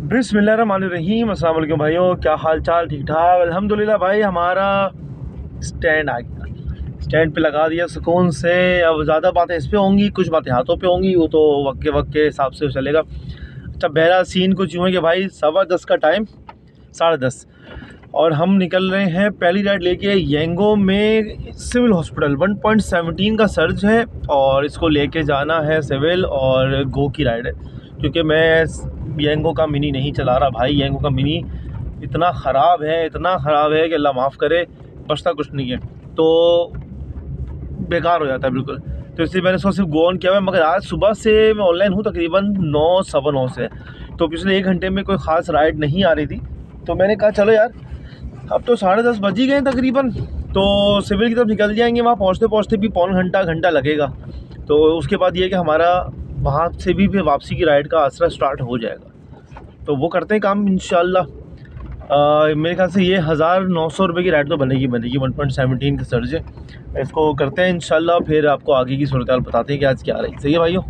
बिस्मिल्लाहिर्रहमानिर्रहीम। अस्सलाम वालेकुम भाइयों, क्या हाल चाल? ठीक ठाक अल्हम्दुलिल्लाह। भाई हमारा स्टैंड आ गया, स्टैंड पे लगा दिया सुकून से। अब ज़्यादा बातें इस पे होंगी, कुछ बातें हाथों पे होंगी, वो तो वक्त के हिसाब से चलेगा। अच्छा, बहरा सीन कुछ यूँ है कि भाई 10:15 का टाइम, 10:30, और हम निकल रहे हैं पहली राइड लेके येंगो में सिविल हॉस्पिटल। 1.17 का सर्ज है और इसको लेके जाना है सिविल, और गो की राइड है क्योंकि मैं येंगो का मिनी नहीं चला रहा भाई। येंगो का मिनी इतना ख़राब है, इतना ख़राब है कि अल्लाह माफ़ करे, बचता कुछ नहीं है, तो बेकार हो जाता है बिल्कुल। तो इसलिए मैंने सोचा सिर्फ गो ऑन किया हुआ है। मगर आज सुबह से मैं ऑनलाइन हूँ तकरीबन 9 सवा 9 से, तो पिछले 1 घंटे में कोई ख़ास राइड नहीं आ रही थी। तो मैंने कहा चलो यार, अब तो 10:30 बज ही गए तकरीबन, तो सिविल की तरफ निकल जाएंगे। वहाँ पहुँचते पहुँचते भी पौन घंटा लगेगा। तो उसके बाद ये कि हमारा वहाँ से भी फिर वापसी की राइड का आसरा स्टार्ट हो जाएगा, तो वो करते हैं काम इंशाल्लाह। मेरे ख्याल से ये 1900 रुपये की राइड तो बनेगी। 1.17 का सर्ज है, इसको करते हैं इंशाल्लाह। फिर आपको आगे की सूरत हाल बताते हैं कि आज क्या रही। सही है भाइयों।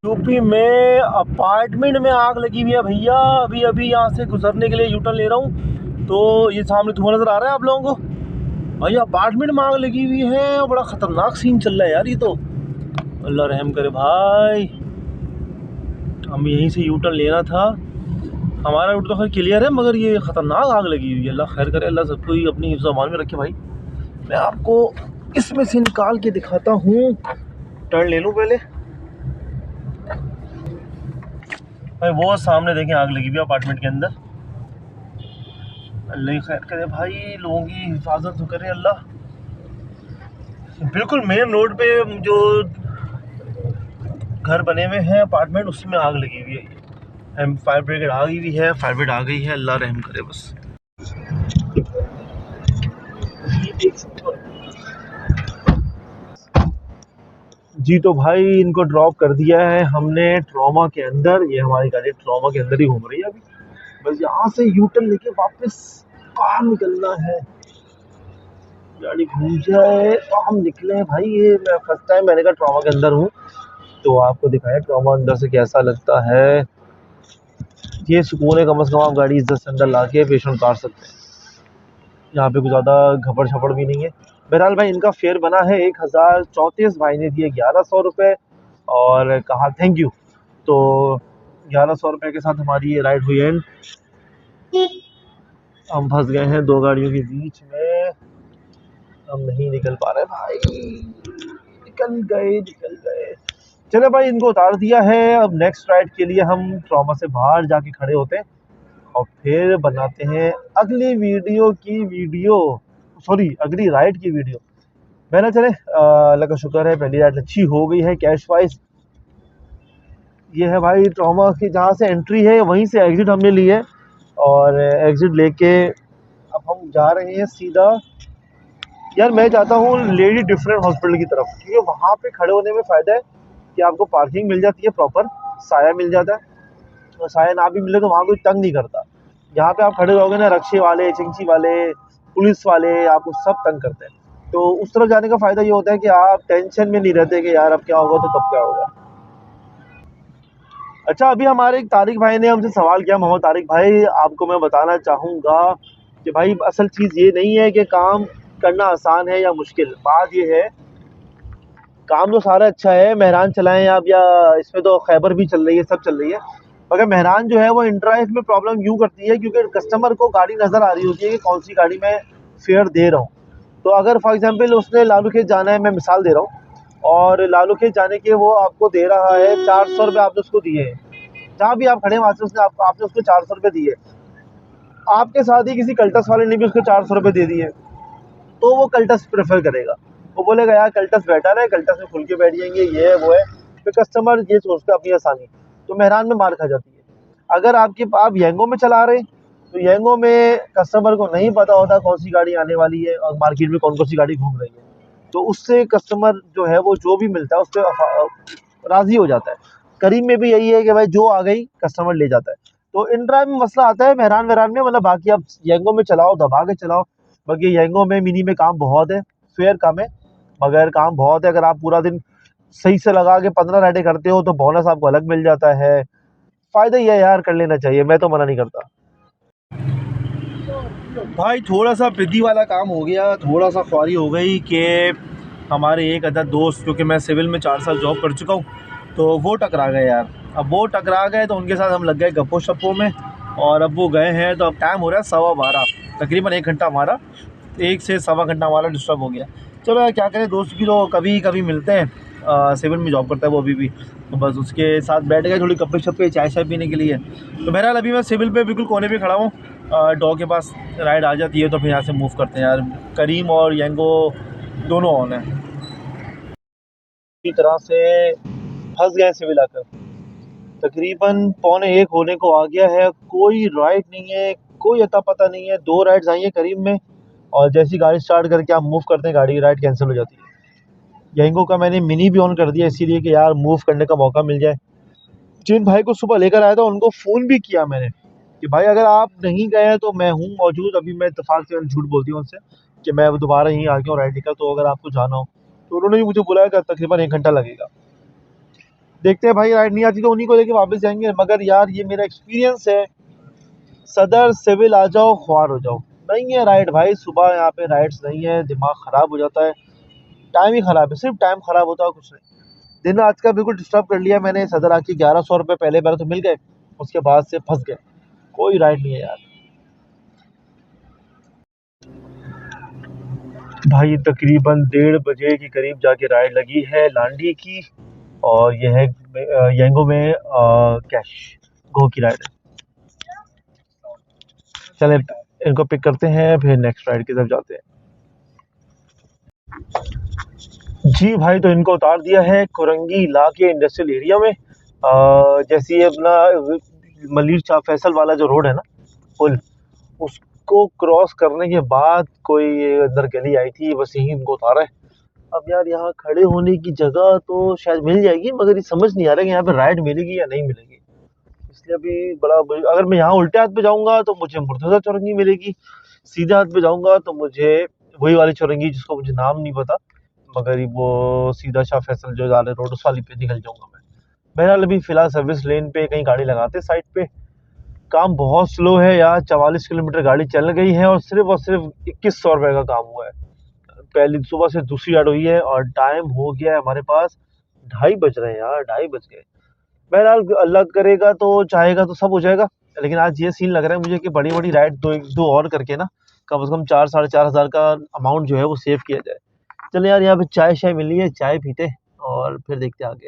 यूपी में अपार्टमेंट में आग लगी हुई है भैया। अभी अभी यहाँ से गुजरने के लिए यूटर्न ले रहा हूँ, तो ये सामने धुआं नज़र आ रहा है आप लोगों को। भाई अपार्टमेंट में आग लगी हुई है और बड़ा ख़तरनाक सीन चल रहा है यार। ये तो अल्लाह रहम करे भाई। हम यहीं से यूटर्न लेना था, हमारा रूट तो खैर क्लियर है, मगर ये ख़तरनाक आग लगी हुई है। अल्लाह खैर करे, अल्लाह सबको ही अपनी हिफ्ज़ अमान में रखे भाई। मैं आपको इसमें से निकाल के दिखाता हूँ। टर्न ले लूँ पहले भाई। वो सामने देखें आग लगी हुई है अपार्टमेंट के अंदर। अल्लाह खैर करे भाई, लोगों की हिफाजत तो करे अल्लाह। बिल्कुल मेन रोड पे जो घर बने हुए हैं अपार्टमेंट, उसमें आग लगी हुई है। फायर ब्रिगेड आ गई हुई है, फायर ब्रिगेड आ गई है, अल्लाह रहम करे बस। जी तो भाई इनको ड्रॉप कर दिया है हमने ट्रॉमा के अंदर। ये हमारी गाड़ी ट्रॉमा के अंदर ही घूम रही है अभी। बस यहाँ से यूटर्न लेके वापस बाहर निकलना है। गाड़ी घूम जाए तो हम निकले भाई। ये मैं फर्स्ट टाइम मैंने कहा ट्रॉमा के अंदर हूँ, तो आपको दिखाया ट्रॉमा अंदर से कैसा लगता है। ये सुकून है, कम से कम आप गाड़ी इज्जत से अंदर ला के पेशेंट उतार सकते हैं। यहाँ पे कुछ ज़्यादा घपड़ छपड़ भी नहीं है। बहरहाल भाई इनका फेयर बना है 1034। भाई ने दिए 1100 रुपये और कहा थैंक यू। तो 1100 रुपये के साथ हमारी ये राइड हुई एंड। हम फंस गए हैं दो गाड़ियों के बीच में, हम नहीं निकल पा रहे भाई। निकल गए। चले भाई, इनको उतार दिया है। अब नेक्स्ट राइड के लिए हम ट्रॉमा से बाहर जाके खड़े होते हैं और फिर बनाते हैं अगली अगली राइड की वीडियो। मैंने चले अल्लाह का शुक्र है पहली राइड अच्छी हो गई है कैश वाइज। ये है भाई ट्रॉमा की जहाँ से एंट्री है, वहीं से एग्जिट हमने ली है, और एग्जिट लेके अब हम जा रहे हैं सीधा। यार मैं चाहता हूँ लेडी डिफरेंट हॉस्पिटल की तरफ, क्योंकि वहाँ पे खड़े होने में फ़ायदा है कि आपको पार्किंग मिल जाती है, प्रॉपर साया मिल जाता है, और साया ना भी मिले तो वहाँ कोई तंग नहीं करता। यहाँ पे आप खड़े रहोगे ना, रक्शे वाले, चिंची वाले, पुलिस वाले आपको सब तंग करते हैं। तो उस तरफ जाने का फ़ायदा ये होता है कि आप टेंशन में नहीं रहते कि यार अब क्या होगा तो कब क्या होगा। अच्छा, अभी हमारे एक तारिक भाई ने हमसे सवाल किया। मोहम्मद तारिक भाई, आपको मैं बताना चाहूँगा कि भाई असल चीज़ ये नहीं है कि काम करना आसान है या मुश्किल। बात ये है, काम तो सारा अच्छा है, मेहरान चलाएं आप या इसमें तो खैबर भी चल रही है, सब चल रही है, मगर मेहरान जो है वो इंटरलाइफ में प्रॉब्लम यूँ करती है क्योंकि कस्टमर को गाड़ी नज़र आ रही होती है कि कौन सी गाड़ी में फेयर दे रहा हूँ। तो अगर फॉर एग्जांपल उसने लालू खेत जाना है, मैं मिसाल दे रहा हूँ, और लालू खेत जाने के वो आपको दे रहा है 400 रुपये, आपने उसको दिए हैं, जहाँ भी आप खड़े वहाँ से आपने उसको 400 रुपये दिए। आपके साथ ही किसी कल्टस वाले ने भी उसको 400 रुपये दे दिए, तो वो कल्टस प्रेफर करेगा। वो बोलेगा यार कल्टस बेटर है, कल्टस में खुल के बैठ जाएंगे, ये है वो है। फिर कस्टमर ये सोचता है अपनी आसानी, तो मेहरान में मार खा जाती है। अगर आप येंगो में चला रहे, तो येंगो में कस्टमर को नहीं पता होता कौन सी गाड़ी आने वाली है और मार्केट में कौन कौन सी गाड़ी घूम रही है, तो उससे कस्टमर जो है वो जो भी मिलता है उस पर राज़ी हो जाता है। करीब में भी यही है कि भाई जो आ गई कस्टमर ले जाता है। तो इन ड्राइव में मसला आता है मेहरान में, मतलब बाकी आप येंगो में चलाओ, दबा के चलाओ। बाकी येंगो में मिनी में काम बहुत है, फेयर कम है मगर काम बहुत है। अगर आप पूरा दिन सही से लगा के 15 राइडें करते हो तो बोनस आपको अलग मिल जाता है। फ़ायदा ही है यार, कर लेना चाहिए, मैं तो मना नहीं करता। भाई थोड़ा सा पिद्दी वाला काम हो गया, थोड़ा सा ख्वारी हो गई कि हमारे एक अदद दोस्त, क्योंकि मैं सिविल में 4 साल जॉब कर चुका हूँ, तो वो टकरा गए यार। अब वो टकरा गए तो उनके साथ हम लग गए गप्पो शप्पो में, और अब वो गए हैं तो अब टाइम हो रहा है 12:15, तकरीबन 1 घंटा हमारा, 1 से सवा घंटा हमारा डिस्टर्ब हो गया। चलो यार क्या करें, दोस्त भी तो कभी कभी मिलते हैं। सिविल में जॉब करता है वो अभी भी, तो बस उसके साथ बैठ गए थोड़ी गप्पे शप्पे चाय शाय पीने के लिए। तो बहरहाल अभी मैं सिविल पे बिल्कुल कोने पे खड़ा हूँ, डॉ के पास राइड आ जाती है तो फिर यहाँ से मूव करते हैं यार। करीम और यंगो दोनों ऑन है। इसी तरह से फंस गए सिविल आकर, तकरीबन 12:45 होने को आ गया है, कोई राइड नहीं है, कोई अता पता नहीं है। 2 राइड्स आई हैं करीब में, और जैसी गाड़ी स्टार्ट करके आप मूव करते हैं गाड़ी, राइड कैंसिल हो जाती है। यंगो का मैंने मिनी भी ऑन कर दिया इसीलिए कि यार मूव करने का मौका मिल जाए। जिन भाई को सुबह लेकर आया था उनको फ़ोन भी किया मैंने कि भाई अगर आप नहीं गए हैं तो मैं हूँ मौजूद। अभी मैं इत्तेफाक से झूठ बोलती हूँ उनसे कि मैं दोबारा यहीं आ गया हूँ राइड लेकर, तो अगर आपको जाना हो तो उन्होंने भी मुझे बुलाया कि तकरीबन 1 घंटा लगेगा। देखते हैं भाई, राइड नहीं आती तो उन्हीं को लेके वापस जाएंगे। मगर यार ये मेरा एक्सपीरियंस है, सदर सिविल आ जाओ ख्वार हो जाओ, नहीं है राइड भाई। सुबह यहाँ पे राइड्स नहीं है, दिमाग ख़राब हो जाता है, टाइम ही ख़राब है, सिर्फ टाइम ख़राब होता है कुछ नहीं। दिन आज का बिल्कुल डिस्टर्ब कर लिया मैंने। सदर आके 1100 रुपये पहले बार तो मिल गए, उसके बाद से फंस गए, कोई राइड नहीं है यार। भाई तकरीबन 1:30 के करीब जाके राइड लगी है लांडी की, और यह है यंगो में कैश गो की राइड है। चले इनको पिक करते हैं, फिर नेक्स्ट राइड की तरफ जाते हैं। जी भाई, तो इनको उतार दिया है कुरंगी ला के इंडस्ट्रियल एरिया में। जैसे ये अपना मलिर शाह फैसल वाला जो रोड है ना, पुल, उसको क्रॉस करने के बाद कोई अंदर गली आई थी, बस यहीं इनको उतारा है। अब यार यहाँ खड़े होने की जगह तो शायद मिल जाएगी, मगर ये समझ नहीं आ रहा है कि यहाँ पे राइड मिलेगी या नहीं मिलेगी। इसलिए अभी अगर मैं यहाँ उल्टे हाथ पे जाऊंगा तो मुझे मुर्तज़ा चौरंगी मिलेगी, सीधे हाथ पे जाऊंगा तो मुझे वही वाली चौरंगी जिसको मुझे नाम नहीं पता, मगर वो सीधा शाह फैसल जो जाले रोड उस वाली पे निकल जाऊंगा मैं। बहरहाल अभी फिलहाल सर्विस लेन पे कहीं गाड़ी लगाते साइड पे। काम बहुत स्लो है यार, 44 किलोमीटर गाड़ी चल गई है और सिर्फ 2100 रुपये का काम हुआ है। पहली सुबह से दूसरी राइड हुई है और टाइम हो गया है हमारे पास 2:30 बज रहे हैं यार, 2:30 बज गए। बहरहाल अल्लाह करेगा तो चाहेगा तो सब हो जाएगा। लेकिन आज ये सीन लग रहा है मुझे कि बड़ी बड़ी राइड दो और करके ना, कम से कम 4-4.5 हज़ार का अमाउंट जो है वो सेव किया जाए। चले यार, यहाँ पे चाय शाय मिली है, चाय पीते और फिर देखते आगे।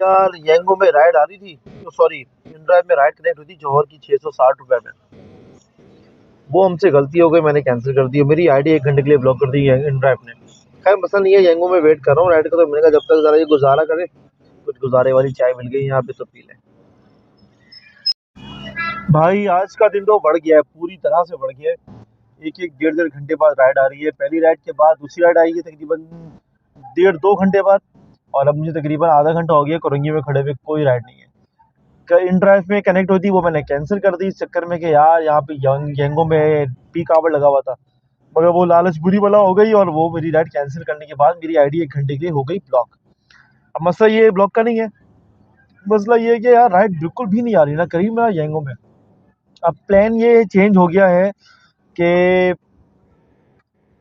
यार यंगो में राइड आ रही थी, तो सॉरी इन ड्राइव में राइड कनेक्ट हुई थी जौहर की 660 रुपये में। वो हमसे गलती हो गई, मैंने कैंसिल कर दी। मेरी आईडी 1 घंटे के लिए ब्लॉक कर दी इन ड्राइव ने। खैर मसला नहीं है, यंगो में वेट कर रहा हूँ राइड का, तो मैंने कहा जब तक ज़रा ये गुजारा करे, कुछ गुजारे वाली चाय मिल गई यहाँ पे तो पी लें। भाई आज का दिन तो बढ़ गया है, पूरी तरह से बढ़ गया है। एक एक 1.5 घंटे बाद राइड आ रही है, पहली राइड के बाद दूसरी राइड आई है तकरीबन 1.5-2 घंटे बाद, और अब मुझे तकरीबन आधा घंटा हो गया कुरंगी में खड़े हुए, कोई राइड नहीं है। इन ड्राइव में कनेक्ट होती वो मैंने कैंसिल कर दी इस चक्कर में कि यार यहाँ पे यंगो में पीक आवर लगा हुआ था, मगर वो लालच बुरी वाला हो गई और वो मेरी राइड कैंसिल करने के बाद मेरी आईडी 1 घंटे के लिए हो गई ब्लॉक। अब मसला ये ब्लॉक का नहीं है, मसला ये है कि यार राइड बिल्कुल भी नहीं आ रही ना करीब ना यंगो में। अब प्लान ये चेंज हो गया है कि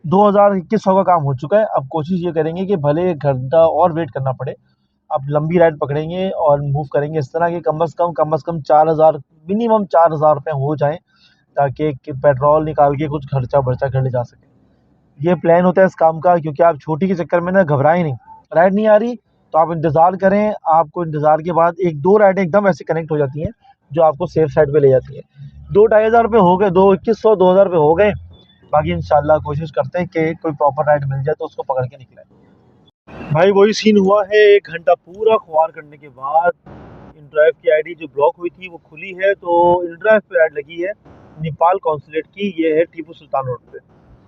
2021 का काम हो चुका है। अब कोशिश ये करेंगे कि भले 1 घंटा और वेट करना पड़े, अब लंबी राइड पकड़ेंगे और मूव करेंगे इस तरह कि कम से कम 4,000 मिनिमम 4,000 रुपये हो जाएं, ताकि पेट्रोल निकाल के कुछ खर्चा बर्चा कर ले जा सके। ये प्लान होता है इस काम का, क्योंकि आप छोटी के चक्कर में ना घबराएं नहीं। राइड नहीं आ रही तो आप इंतज़ार करें, आपको इंतज़ार के बाद 1-2 राइडें एकदम ऐसे कनेक्ट हो जाती हैं जो आपको सेफ साइड पे ले जाती हैं। 2-2,500 रुपये हो गए, 2100-2,000 रुपये हो गए। बाकी इंशाल्लाह कोशिश करते हैं कि कोई प्रॉपर राइड मिल जाए तो उसको पकड़ के निकलें। भाई वही सीन हुआ है, 1 घंटा पूरा ख्वार करने के बाद इन ड्राइव की आईडी जो ब्लॉक हुई थी वो खुली है, तो इन ड्राइव पे राइड लगी है नेपाल कौंसलेट की। ये है टीपू सुल्तान रोड पे।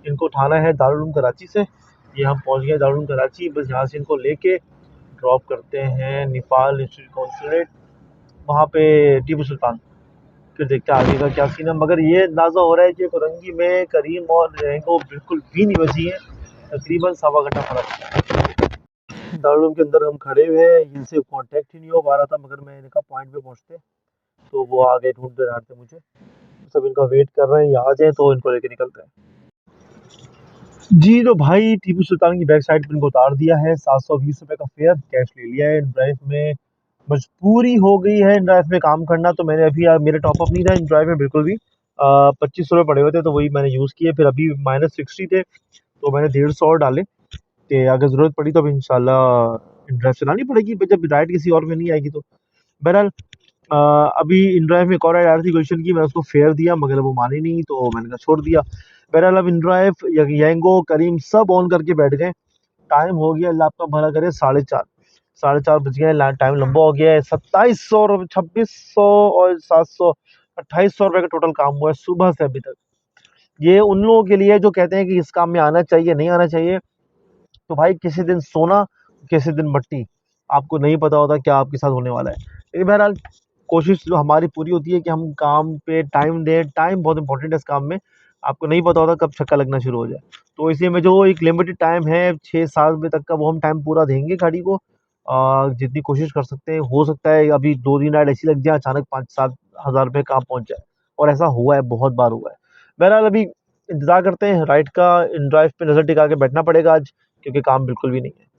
इनको उठाना है दारुल उलूम कराची से। ये हम पहुंच गए दारुल उलूम कराची, बस यहाँ से इनको लेके ड्रॉप करते हैं नेपाल इंस्टीट्यूट कौंसलेट, वहाँ पे टीपू सुल्तान। फिर देखते हैं आगे का क्या सीन है। मगर ये अंदाज़ा हो रहा है कि कुरंगी में करीम और रेंगो बिल्कुल भी नहीं बची है, तकरीबन सवा घंटा फर्क। दारुल उलूम के अंदर हम खड़े हुए हैं, इनसे कांटेक्ट ही नहीं हो पा रहा था, मगर मैं इनका पॉइंट पे पहुंचते तो वो आ गए ढूंढते ढांढते मुझे, सब इनका वेट कर रहे हैं, ये आ जाए तो इनको लेके निकलते हैं। जी तो भाई टीपू सुल्तान की बैक साइड पर इनको उतार दिया है, 720 रुपये का फेयर कैश ले लिया है। इन ड्राइव में मजबूरी हो गई है इन ड्राइव में काम करना, तो मैंने अभी मेरे टॉपअप नहीं था इन ड्राइव में बिल्कुल भी। 25 रुपये पड़े हुए थे तो वही मैंने यूज़ किए, फिर अभी -60 थे तो मैंने 150 और डाले कि अगर ज़रूरत पड़ी तो अब इंशाल्लाह इन ड्राइव चलानी पड़ेगी जब राइड किसी और में नहीं आएगी तो। बहरहाल अभी इन ड्राइव में एक और राइड आ रही थी गुलशन की, मैंने उसको फेयर दिया मगर वो मानी नहीं तो मैंने कहा छोड़ दिया। बहरहाल अब इन ड्राइव यंगो करीम सब ऑन करके बैठ गए। टाइम हो गया, अल्लाह आपका भला करे, 4:30 4:30 बज गए, टाइम लंबा हो गया है। 2700 2600 और 700 2800 रुपये का टोटल काम हुआ है सुबह से अभी तक। ये उन लोगों के लिए जो कहते हैं कि इस काम में आना चाहिए नहीं आना चाहिए, तो भाई किसी दिन सोना किसी दिन मट्टी, आपको नहीं पता होता क्या आपके साथ होने वाला है। लेकिन बहरहाल कोशिश जो हमारी पूरी होती है कि हम काम पे टाइम दें, टाइम बहुत इंपॉर्टेंट है इस काम में, आपको नहीं पता होता कब छक्का लगना शुरू हो जाए। तो इसी में जो एक लिमिटेड टाइम है 6-7 बजे तक का, वो हम टाइम पूरा देंगे गाड़ी को, जितनी कोशिश कर सकते हैं। हो सकता है अभी 2 दिन राइड ऐसी लग जाए अचानक 5-7 हज़ार रुपये काम पहुंच जाए, और ऐसा हुआ है, बहुत बार हुआ है। बहरहाल अभी इंतज़ार करते हैं राइड का, इन ड्राइव पे नज़र टिका के बैठना पड़ेगा आज, क्योंकि काम बिल्कुल भी नहीं है।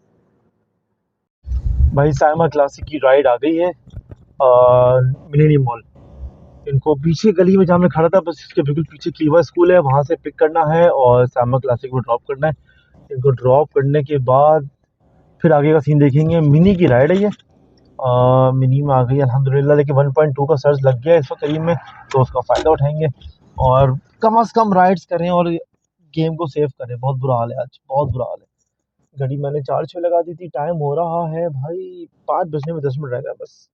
भाई साइमा क्लासिक की राइड आ गई है मिलेनियम मॉल। इनको पीछे गली में जहाँ मैं खड़ा था बस इसके बिल्कुल पीछे क्लीवा स्कूल है, वहाँ से पिक करना है और साइमा क्लासिक को ड्रॉप करना है। इनको ड्रॉप करने के बाद फिर आगे का सीन देखेंगे। मिनी की राइड है ये, मिनी में आ गई अल्हम्दुलिल्लाह, लेकिन 1.2 का सर्च लग गया है इस वक्त करीब में, तो उसका फ़ायदा उठाएंगे और कम से कम राइड्स करें और गेम को सेव करें। बहुत बुरा हाल है आज, बहुत बुरा हाल है। घड़ी मैंने 4 6 लगा दी थी, टाइम हो रहा है भाई 5 बजने में 10 मिनट रह गया बस।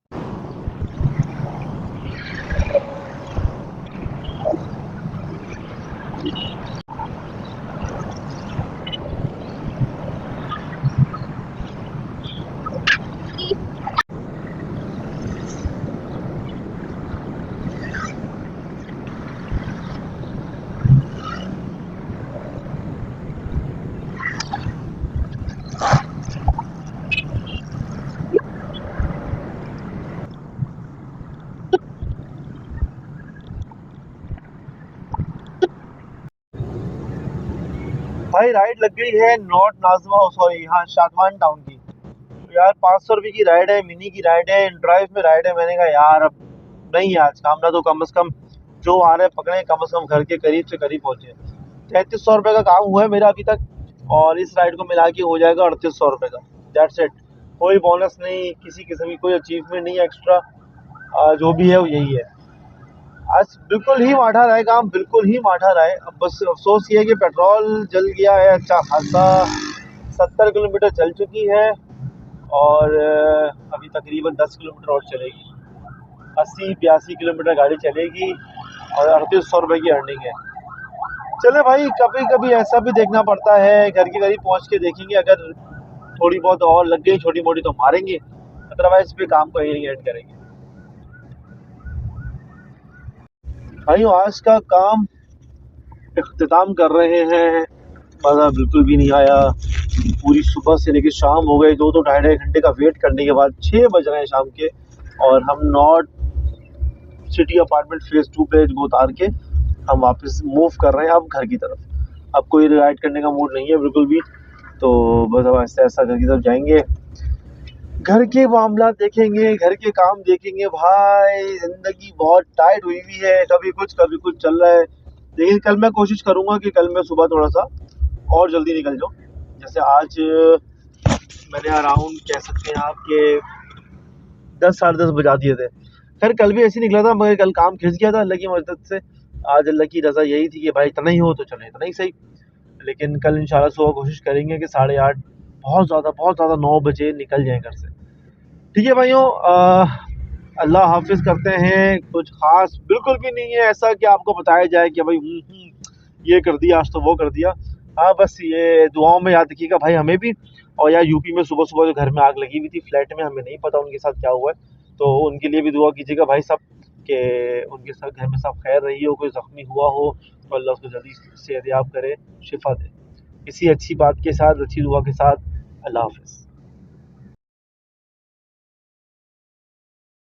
भाई राइड लग गई है नॉर्थ नाजमा, सॉरी हाँ शादमान टाउन की। तो यार 500 रुपये की राइड है, मिनी की राइड है, ड्राइव में राइड है। मैंने कहा यार अब नहीं है आज काम, ना तो कम से कम जो आ रहे हैं पकड़े, कम से कम घर के करीब से करीब पहुँचे। 3300 रुपये का काम हुआ है मेरा अभी तक, और इस राइड को मिला के हो जाएगा 3800 रुपये का। दैट्स इट, कोई बोनस नहीं, किसी किस्म की कोई अचीवमेंट नहीं है एक्स्ट्रा, जो भी है वो यही है। आज बिल्कुल ही माठा रहा है काम, बिल्कुल ही माठा रहा है। अब बस अफसोस ये है कि पेट्रोल जल गया है अच्छा खासा, 70 किलोमीटर चल चुकी है और अभी तकरीबन 10 किलोमीटर और चलेगी। 80-82 किलोमीटर गाड़ी चलेगी और 3800 रुपये की अर्निंग है। चले भाई, कभी कभी ऐसा भी देखना पड़ता है, घर के करीब पहुंच के देखेंगे, अगर थोड़ी बहुत और लग गई छोटी मोटी तो मारेंगे, अदरवाइज भी काम को यही एंड करेंगे। भाई आज का काम इख्तिताम कर रहे हैं, मज़ा बिल्कुल भी नहीं आया। पूरी सुबह से लेकर शाम हो गए, 2 ढाई घंटे का वेट करने के बाद 6 बज रहे हैं शाम के, और हम नॉर्थ सिटी अपार्टमेंट फेज़ 2 पे को उतार के हम वापस मूव कर रहे हैं अब घर की तरफ। अब कोई राइड करने का मूड नहीं है बिल्कुल भी, तो बस अब ऐसा ऐसा घर की तरफ जाएंगे, घर के मामला देखेंगे, घर के काम देखेंगे। भाई ज़िंदगी बहुत टाइट हुई हुई है, कभी कुछ चल रहा है। लेकिन कल मैं कोशिश करूँगा कि कल मैं सुबह थोड़ा सा और जल्दी निकल जाऊँ। जैसे आज मैंने अराउंड कह सकते हैं आपके 10 साढ़े 10 बजा दिए थे। खैर कल भी ऐसे निकला था, मगर कल काम खिंच गया था अल्लाह की मदद से। आज अल्लाह की रज़ा यही थी कि भाई इतना ही हो तो चले, इतना ही सही। लेकिन कल इंशाल्लाह सुबह कोशिश करेंगे कि 8:30 बहुत ज़्यादा 9 बजे निकल जाएँ घर से। ठीक है भाइयों, अल्लाह हाफिज़ करते हैं। कुछ ख़ास बिल्कुल भी नहीं है ऐसा कि आपको बताया जाए कि भाई ये कर दिया आज तो वो कर दिया। हाँ बस ये दुआओं में याद रखिएगा भाई हमें भी। और यार यूपी में सुबह सुबह जो घर में आग लगी हुई थी फ्लैट में, हमें नहीं पता उनके साथ क्या हुआ है, तो उनके लिए भी दुआ कीजिएगा भाई सब, कि उनके साथ घर में सब खैर रही हो, कोई ज़ख्मी हुआ हो तो अल्लाह उसको जल्दी सेहतयाब करे, शिफा दे। इसी अच्छी बात के साथ, अच्छी दुआ के साथ, अल्लाह हाफिज़।